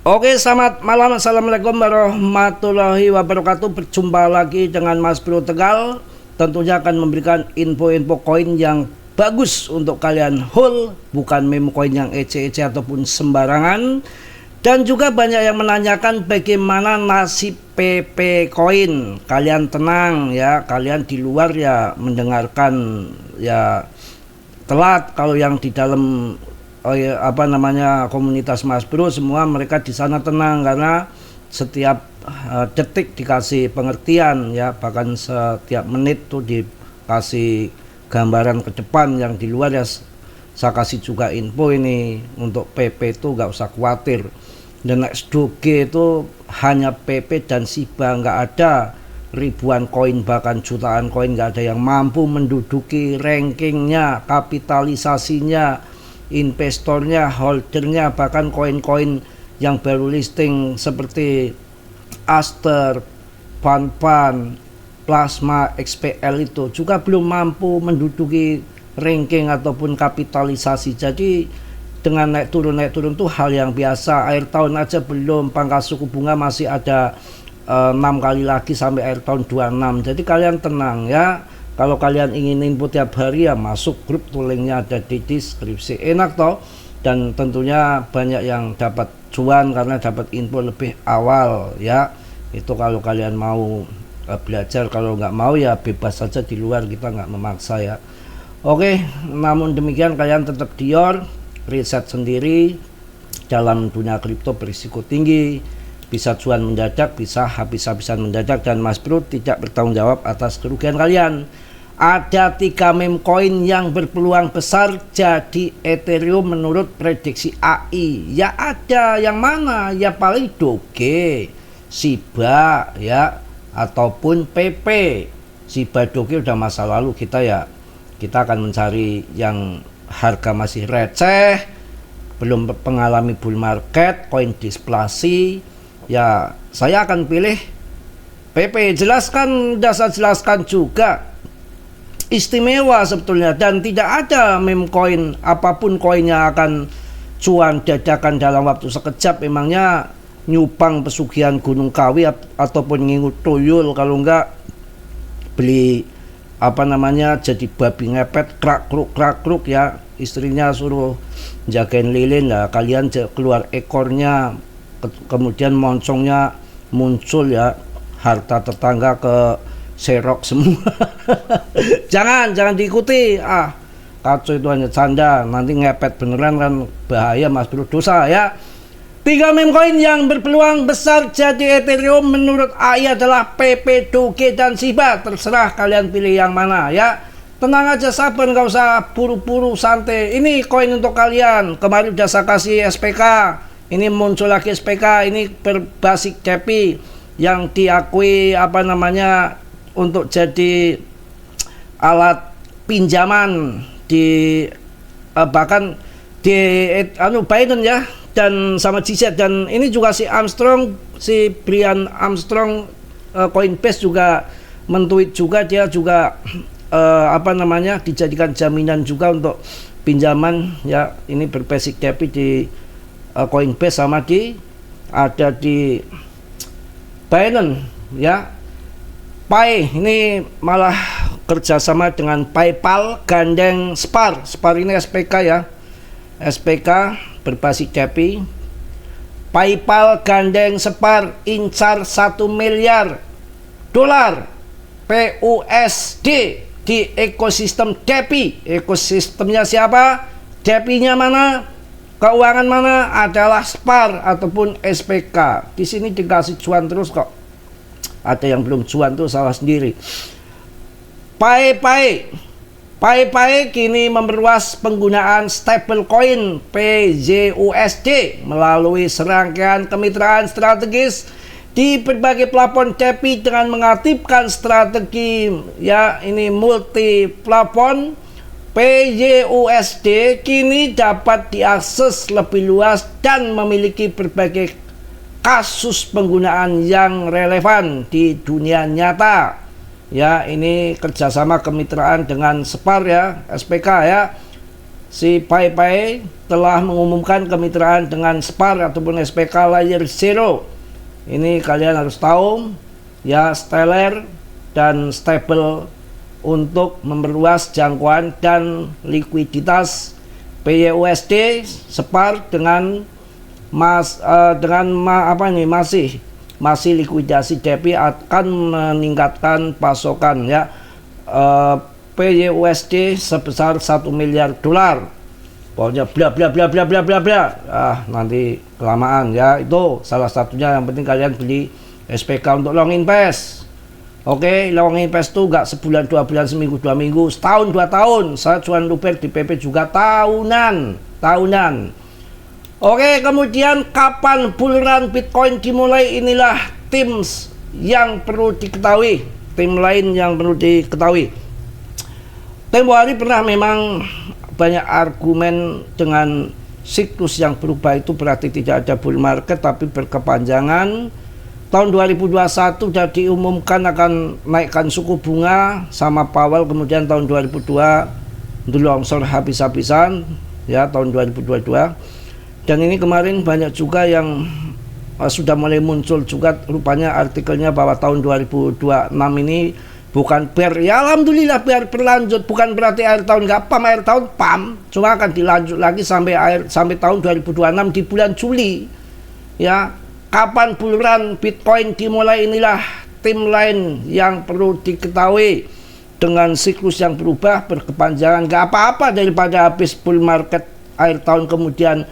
Oke, selamat malam. Assalamualaikum warahmatullahi wabarakatuh. Berjumpa lagi dengan Mas Bro Tegal. Tentunya akan memberikan info-info koin yang bagus untuk kalian hold, bukan meme koin yang ece-ece ataupun sembarangan. Dan juga banyak yang menanyakan bagaimana nasib PP koin. Kalian tenang ya, kalian di luar ya mendengarkan ya telat. Kalau yang di dalam komunitas Mas Bro, semua mereka di sana tenang karena setiap detik dikasih pengertian ya, bahkan setiap menit tuh dikasih gambaran ke depan. Yang di luar ya saya kasih juga info ini untuk PP itu nggak usah khawatir. Dan next doge itu hanya PP dan SIBA, nggak ada ribuan koin bahkan jutaan koin, nggak ada yang mampu menduduki rankingnya, kapitalisasinya, investornya, holdernya, bahkan koin-koin yang baru listing seperti Aster, Pan, Plasma, XPL itu juga belum mampu menduduki ranking ataupun kapitalisasi. Jadi dengan naik turun itu hal yang biasa. Akhir tahun aja belum, pangkas suku bunga masih ada 6 kali lagi sampai akhir tahun 26. Jadi kalian tenang ya. Kalau kalian ingin input tiap hari ya masuk grup, tuh linknya ada di deskripsi. Enak toh, dan tentunya banyak yang dapat cuan karena dapat info lebih awal ya. Itu kalau kalian mau belajar, kalau nggak mau ya bebas saja di luar, kita nggak memaksa ya. Oke, namun demikian kalian tetap dior, riset sendiri. Dalam dunia kripto berisiko tinggi, bisa cuan mendadak, bisa habis-habisan mendadak, dan Mas Bro tidak bertanggung jawab atas kerugian kalian. Ada 3 meme coin yang berpeluang besar jadi Ethereum menurut prediksi AI. Ya ada, yang mana? Ya paling Doge, SIBA ya, ataupun PP. SIBA, Doge udah masa lalu, kita akan mencari yang harga masih receh, belum mengalami bull market, koin displasi. Ya saya akan pilih PP. Jelaskan, saya jelaskan juga, istimewa sebetulnya, dan tidak ada meme coin apapun koinnya akan cuan dadakan dalam waktu sekejap. Emangnya nyupang pesugihan Gunung Kawi ataupun ngingut tuyul, kalau enggak beli jadi babi ngepet krak kruk ya, istrinya suruh jagain lilin lah, kalian keluar ekornya, kemudian moncongnya muncul ya, harta tetangga ke serok semua. jangan diikuti, kacau, itu hanya canda, nanti ngepet beneran kan bahaya Mas Bro, dosa ya. 3 meme coin yang berpeluang besar jadi Ethereum menurut AI adalah PP, Doge, dan SIBA. Terserah kalian pilih yang mana ya. Tenang aja, sabar, nggak usah buru-buru, santai. Ini koin untuk kalian. Kemarin udah saya kasih SPK, ini muncul lagi SPK, ini berbasis DeFi yang diakui untuk jadi alat pinjaman di bahkan di Biden ya, dan sama GZ. Dan ini juga si Brian Armstrong, Coinbase juga mentweet juga, dia juga dijadikan jaminan juga untuk pinjaman ya. Ini berbasis DeFi di Coinbase, sama ada di Binance ya. Pi ini malah kerjasama dengan PayPal gandeng SPAR. SPAR ini SPK ya, SPK berbasis DeFi. PayPal gandeng SPAR incar $1 miliar PUSD di ekosistem DeFi. Ekosistemnya siapa? DeFi-nya mana? Keuangan mana? Adalah SPAR ataupun SPK. Di sini dikasih cuan terus kok. Ada yang belum cuan tuh salah sendiri. PayPay kini memperluas penggunaan stablecoin PYUSD melalui serangkaian kemitraan strategis di berbagai platform DeFi dengan mengaktifkan strategi ya, ini multi platform. PYUSD kini dapat diakses lebih luas dan memiliki berbagai kasus penggunaan yang relevan di dunia nyata ya. Ini kerjasama kemitraan dengan SPAR ya, SPK ya. si Pai Pai telah mengumumkan kemitraan dengan SPAR ataupun SPK Layer Zero. Ini kalian harus tahu ya, stellar dan stable untuk memperluas jangkauan dan likuiditas PYUSD SPAR dengan masih likuidasi DP akan meningkatkan pasokan ya PYUSD sebesar 1 miliar dolar. Pokoknya bla bla bla bla bla bla bla. Nanti kelamaan ya. Itu salah satunya, yang penting kalian beli SPK untuk long invest. Oke, long invest tuh gak sebulan, 2 bulan, seminggu, 2 minggu, setahun, 2 tahun. Saya cuan luper di PP juga tahunan. Oke, kemudian kapan bull run Bitcoin dimulai? Inilah tips yang perlu diketahui. Tim lain yang perlu diketahui. Tempo hari pernah memang banyak argumen dengan siklus yang berubah itu berarti tidak ada bull market tapi berkepanjangan. Tahun 2021 sudah diumumkan akan naikkan suku bunga sama Powell, kemudian tahun 2002 longsor habis-habisan ya, tahun 2022. Dan ini kemarin banyak juga yang sudah mulai muncul juga rupanya artikelnya bahwa tahun 2026 ini bukan bear. Ya alhamdulillah bear berlanjut, bukan berarti akhir tahun nggak pam, akhir tahun pam, cuma akan dilanjut lagi sampai tahun 2026 di bulan Juli. Ya, kapan bull run Bitcoin dimulai? Inilah tim lain yang perlu diketahui. Dengan siklus yang berubah berkepanjangan, nggak apa-apa daripada habis bull market akhir tahun kemudian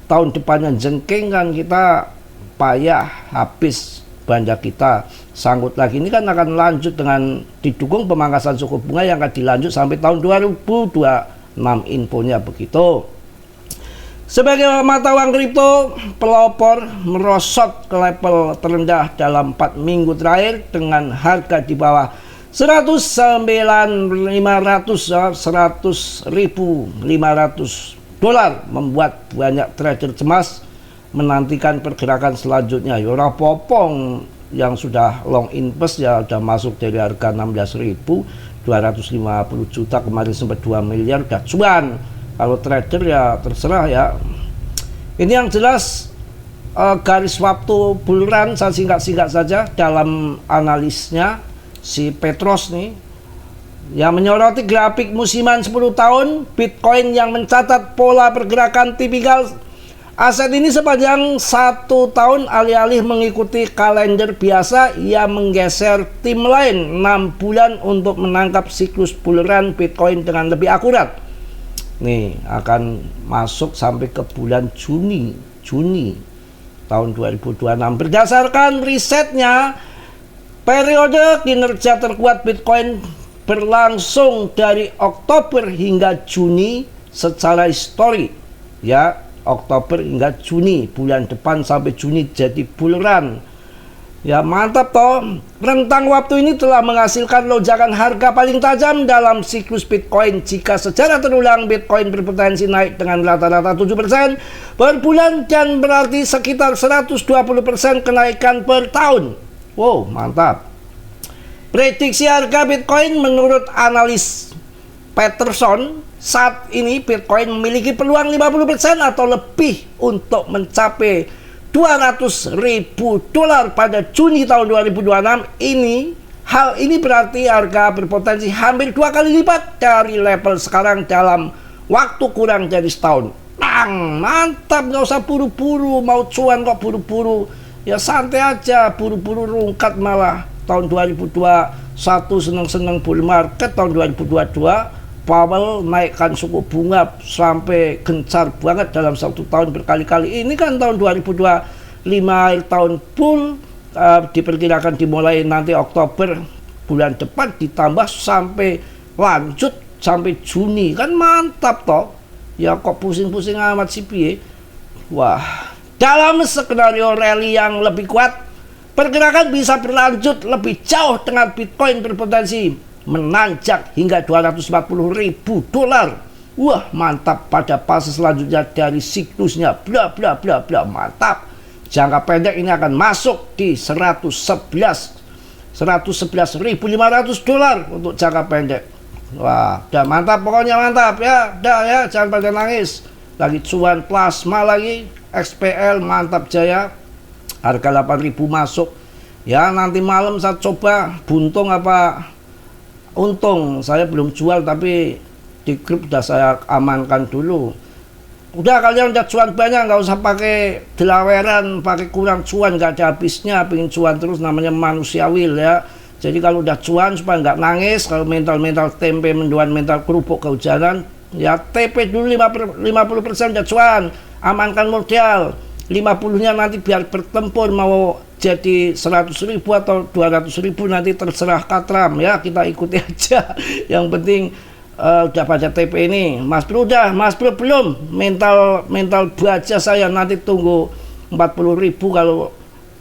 tahun depannya jengking, kan kita payah, habis banda kita sangkut lagi. Ini kan akan lanjut dengan didukung pemangkasan suku bunga yang akan dilanjut sampai tahun 2026, infonya begitu. Sebagai mata uang kripto, pelopor merosot ke level terendah dalam 4 minggu terakhir dengan harga di bawah 100.500 dolar, membuat banyak trader cemas menantikan pergerakan selanjutnya. Yora popong yang sudah long invest ya udah masuk dari harga 16.250 juta, kemarin sempat 2 miliar udah cuan. Kalau trader ya terserah ya. Ini yang jelas garis waktu bull run saya singkat-singkat saja dalam analisnya si Petros nih, yang menyoroti grafik musiman 10 tahun Bitcoin yang mencatat pola pergerakan tipikal aset ini sepanjang 1 tahun. Alih-alih mengikuti kalender biasa, ia menggeser tim lain 6 bulan untuk menangkap siklus bull run Bitcoin dengan lebih akurat. Nih akan masuk sampai ke bulan Juni tahun 2026. Berdasarkan risetnya, periode kinerja terkuat Bitcoin berlangsung dari Oktober hingga Juni secara histori ya, Oktober hingga Juni, bulan depan sampai Juni jadi bull run ya, mantap toh. Rentang waktu ini telah menghasilkan lonjakan harga paling tajam dalam siklus Bitcoin. Jika secara terulang Bitcoin berpotensi naik dengan rata-rata 7% per bulan dan berarti sekitar 120% kenaikan per tahun. Wow, mantap. Prediksi harga Bitcoin menurut analis Peterson, saat ini Bitcoin memiliki peluang 50% atau lebih untuk mencapai 200.000 dolar pada Juni tahun 2026. Hal ini berarti harga berpotensi hampir 2 kali lipat dari level sekarang dalam waktu kurang dari setahun. Mantap, nggak usah buru-buru, mau cuan kok buru-buru. Ya santai aja, buru-buru rungkat malah. Tahun 2021 seneng-seneng bull market, tahun 2022 Powell naikkan suku bunga sampai gencar banget dalam 1 tahun berkali-kali. Ini kan tahun 2025 akhir tahun bull, diperkirakan dimulai nanti Oktober bulan depan, ditambah sampai lanjut sampai Juni, kan mantap toh. Ya kok pusing-pusing amat sih piye. Wah, dalam skenario rally yang lebih kuat, pergerakan bisa berlanjut lebih jauh dengan Bitcoin berpotensi menanjak hingga 240.000 dolar. Wah, mantap pada fase selanjutnya dari siklusnya. Bla bla bla bla, mantap. Jangka pendek ini akan masuk di 111.500 dolar untuk jangka pendek. Wah, udah mantap, pokoknya mantap ya. Udah ya, jangan pada nangis. Lagi cuan plasma lagi, XPL mantap jaya. Harga 8.000 masuk. Ya, nanti malam saya coba buntung apa untung. Saya belum jual tapi di grup udah saya amankan dulu. Udah, kalian udah cuan banyak, nggak usah pakai delaweran, pakai kurang cuan, nggak ada habisnya. Pengen cuan terus, namanya manusiawi ya. Jadi kalau udah cuan supaya nggak nangis, kalau mental tempe mendoan, mental kerupuk kehujanan, ya TP dulu 50% udah cuan, amankan modal. 50-nya nanti biar bertempur, mau jadi 100.000 atau 200.000 nanti terserah Katram ya, kita ikuti aja. Yang penting udah pada TP ini. Mas Bro udah, Mas Bro belum. Mental baja saya nanti tunggu 40.000. Kalau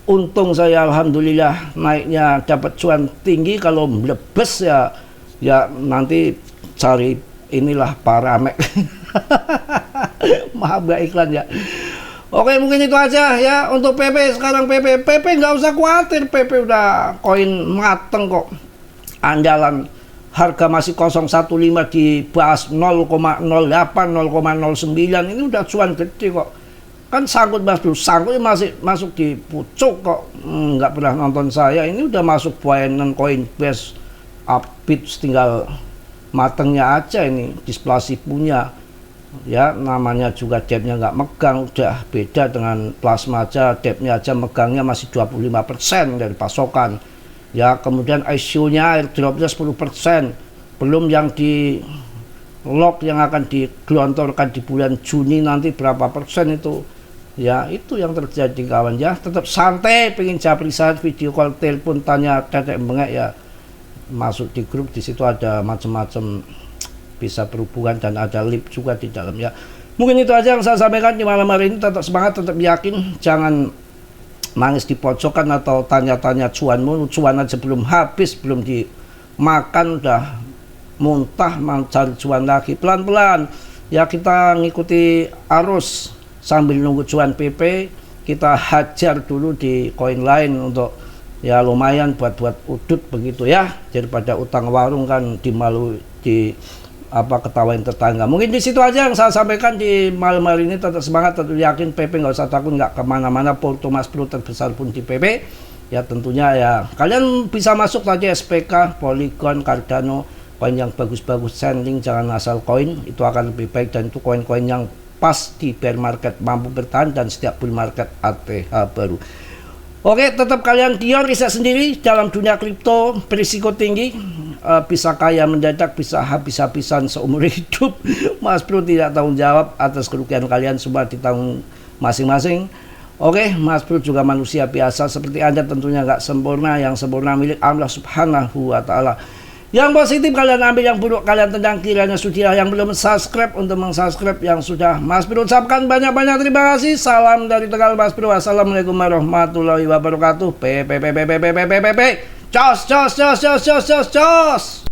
untung saya alhamdulillah naiknya dapat cuan tinggi. Kalau melebes ya nanti cari inilah Paramek. Maaf gak iklan ya. Oke, mungkin itu aja ya untuk PP. Sekarang PP nggak usah khawatir, PP udah koin mateng kok, andalan. Harga masih 0,15 dibahas 0,08, 0,09, ini udah cuan gede kok. Kan sangkut Mas Bro, sangkutnya masih masuk di pucuk kok. Nggak pernah nonton saya, ini udah masuk Binance Coinbase, Upbit, tinggal matengnya aja ini, Displasi punya. Ya, namanya juga debtnya nggak megang, udah beda dengan plasma aja, debtnya aja megangnya masih 25% dari pasokan. Ya, kemudian ICO-nya airdropnya 10%, belum yang di lock yang akan digelontorkan di bulan Juni nanti berapa persen itu. Ya, itu yang terjadi kawan ya. Tetap santai, pengen japri saat video call, telepon, tanya tetek bengek ya, masuk di grup, di situ ada macam-macam, bisa berhubungan dan ada lip juga di dalam ya. Mungkin itu aja yang saya sampaikan di malam hari ini. Tetap semangat, tetap yakin, jangan nangis di pojokan atau tanya-tanya cuanmu. Cuan aja belum habis, belum dimakan udah muntah, mau cari cuan lagi. Pelan-pelan ya, kita ngikuti arus sambil nunggu cuan PP. Kita hajar dulu di koin lain untuk ya lumayan buat udut begitu ya, daripada utang warung kan dimalu di ketawain tetangga. Mungkin di situ aja yang saya sampaikan di malam hari ini. Tetap semangat, tetap yakin, PP nggak usah takut, nggak kemana-mana. Porto Mas Bro terbesar pun di PP ya, tentunya ya kalian bisa masuk saja SPK, Polygon, Cardano, koin yang bagus-bagus, Sanding, jangan asal koin, itu akan lebih baik. Dan itu koin-koin yang pas di bear market, mampu bertahan, dan setiap bull market ATH baru. Oke, tetap kalian dior riset sendiri dalam dunia kripto, berisiko tinggi, bisa kaya mendadak, bisa habis-habisan seumur hidup. Mas Bro tidak tanggung jawab atas kerugian kalian, semua ditanggung masing-masing. Oke, Mas Bro juga manusia biasa seperti Anda, tentunya nggak sempurna. Yang sempurna milik Allah Subhanahu wa Ta'ala. Yang positif kalian ambil, yang buruk kalian tendang. Kiranya sudilah. Yang belum subscribe untuk mensubscribe, yang sudah Mas Bro ucapkan banyak-banyak terima kasih. Salam dari Tegal Mas Bro. Assalamualaikum warahmatullahi wabarakatuh. Jos.